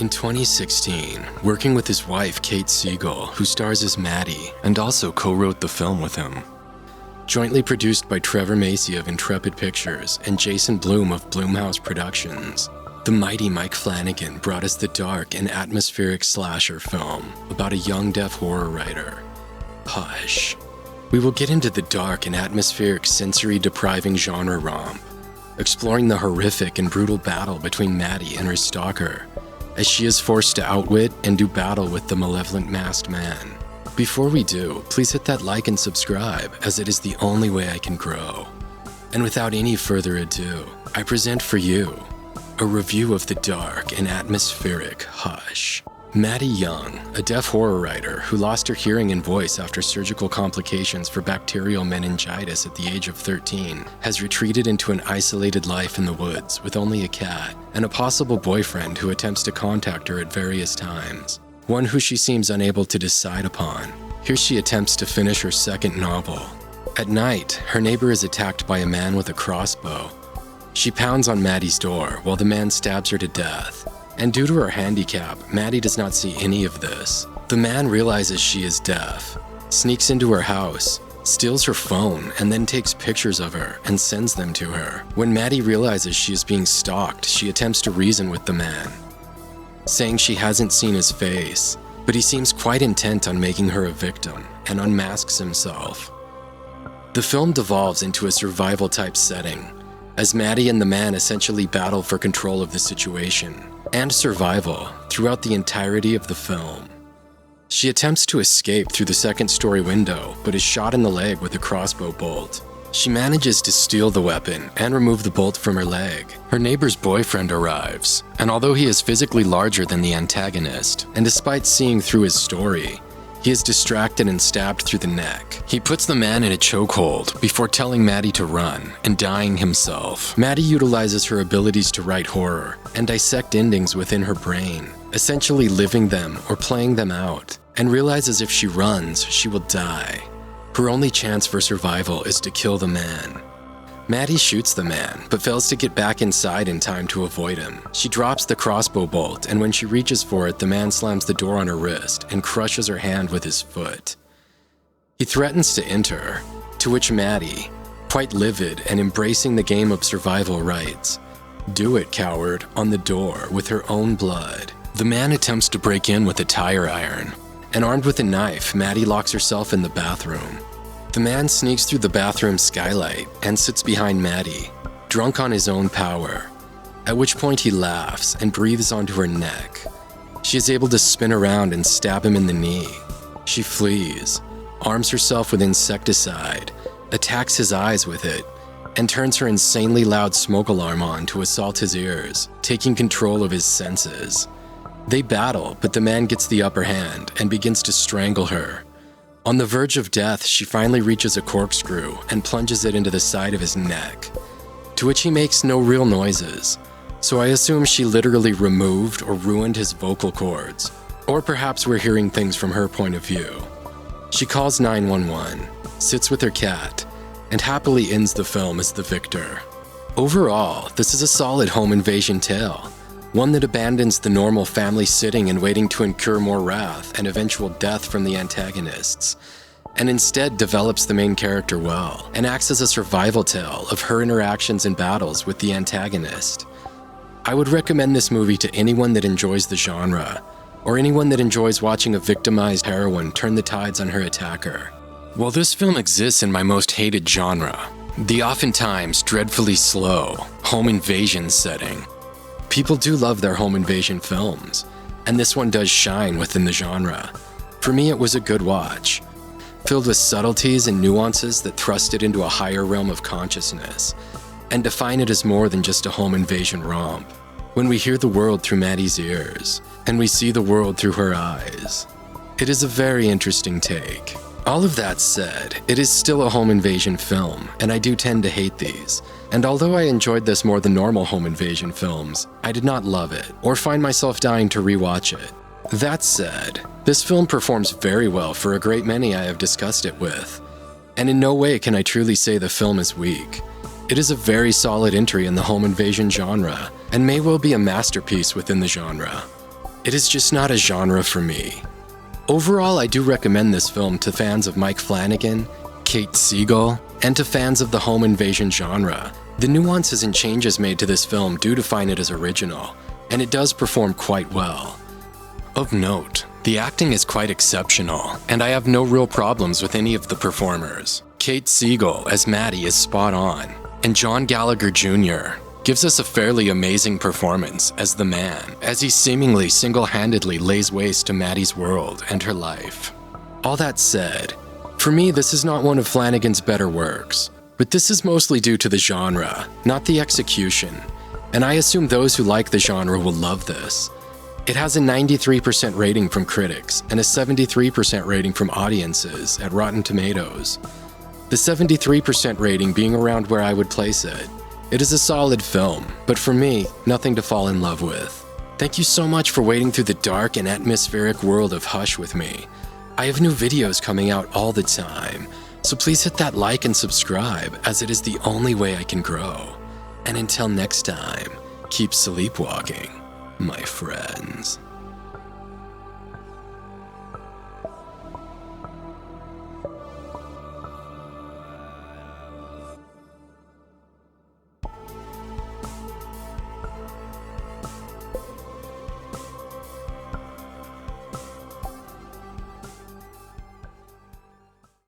In 2016, working with his wife Kate Seigel, who stars as Maddie and also co-wrote the film with him. Jointly produced by Trevor Macy of Intrepid Pictures and Jason Blum of Blumhouse Productions, the mighty Mike Flanagan brought us the dark and atmospheric slasher film about a young deaf horror writer, Hush. We will get into the dark and atmospheric sensory-depriving genre romp, exploring the horrific and brutal battle between Maddie and her stalker, as she is forced to outwit and do battle with the malevolent masked man. Before we do, please hit that like and subscribe, as it is the only way I can grow. And without any further ado, I present for you a review of the dark and atmospheric Hush. Maddie Young, a deaf horror writer who lost her hearing and voice after surgical complications for bacterial meningitis at the age of 13, has retreated into an isolated life in the woods with only a cat and a possible boyfriend who attempts to contact her at various times, one who she seems unable to decide upon. Here she attempts to finish her second novel. At night, her neighbor is attacked by a man with a crossbow. She pounds on Maddie's door while the man stabs her to death. And due to her handicap, Maddie does not see any of this. The man realizes she is deaf, sneaks into her house, steals her phone, and then takes pictures of her and sends them to her. When Maddie realizes she is being stalked, she attempts to reason with the man, saying she hasn't seen his face, but he seems quite intent on making her a victim and unmasks himself. The film devolves into a survival-type setting, as Maddie and the man essentially battle for control of the situation and survival throughout the entirety of the film. She attempts to escape through the second-story window, but is shot in the leg with a crossbow bolt. She manages to steal the weapon and remove the bolt from her leg. Her neighbor's boyfriend arrives, and although he is physically larger than the antagonist, and despite seeing through his story, he is distracted and stabbed through the neck. He puts the man in a chokehold before telling Maddie to run and dying himself. Maddie utilizes her abilities to write horror and dissect endings within her brain, essentially living them or playing them out, and realizes if she runs, she will die. Her only chance for survival is to kill the man. Maddie shoots the man, but fails to get back inside in time to avoid him. She drops the crossbow bolt, and when she reaches for it, the man slams the door on her wrist and crushes her hand with his foot. He threatens to enter, to which Maddie, quite livid and embracing the game of survival, writes, "Do it, coward," on the door with her own blood. The man attempts to break in with a tire iron, and armed with a knife, Maddie locks herself in the bathroom. The man sneaks through the bathroom skylight and sits behind Maddie, drunk on his own power, at which point he laughs and breathes onto her neck. She is able to spin around and stab him in the knee. She flees, arms herself with insecticide, attacks his eyes with it, and turns her insanely loud smoke alarm on to assault his ears, taking control of his senses. They battle, but the man gets the upper hand and begins to strangle her. On the verge of death, she finally reaches a corkscrew and plunges it into the side of his neck, to which he makes no real noises, so I assume she literally removed or ruined his vocal cords, or perhaps we're hearing things from her point of view. She calls 911, sits with her cat, and happily ends the film as the victor. Overall, this is a solid home invasion tale, one that abandons the normal family sitting and waiting to incur more wrath and eventual death from the antagonists, and instead develops the main character well, and acts as a survival tale of her interactions and battles with the antagonist. I would recommend this movie to anyone that enjoys the genre, or anyone that enjoys watching a victimized heroine turn the tides on her attacker. While this film exists in my most hated genre, the oftentimes dreadfully slow home invasion setting, people do love their home invasion films, and this one does shine within the genre. For me, it was a good watch, filled with subtleties and nuances that thrust it into a higher realm of consciousness, and define it as more than just a home invasion romp. When we hear the world through Maddie's ears, and we see the world through her eyes, it is a very interesting take. All of that said, it is still a home invasion film, and I do tend to hate these. And although I enjoyed this more than normal home invasion films, I did not love it, or find myself dying to rewatch it. That said, this film performs very well for a great many I have discussed it with, and in no way can I truly say the film is weak. It is a very solid entry in the home invasion genre, and may well be a masterpiece within the genre. It is just not a genre for me. Overall, I do recommend this film to fans of Mike Flanagan, Kate Seigel, and to fans of the home invasion genre. The nuances and changes made to this film do define it as original, and it does perform quite well. Of note, the acting is quite exceptional, and I have no real problems with any of the performers. Kate Seigel as Maddie is spot on, and John Gallagher Jr. gives us a fairly amazing performance as the man, as he seemingly single-handedly lays waste to Maddie's world and her life. All that said, for me this is not one of Flanagan's better works, but this is mostly due to the genre, not the execution, and I assume those who like the genre will love this. It has a 93% rating from critics and a 73% rating from audiences at Rotten Tomatoes. The 73% rating being around where I would place it. It is a solid film, but for me, nothing to fall in love with. Thank you so much for wading through the dark and atmospheric world of Hush with me. I have new videos coming out all the time, so please hit that like and subscribe as it is the only way I can grow. And until next time, keep sleepwalking, my friends.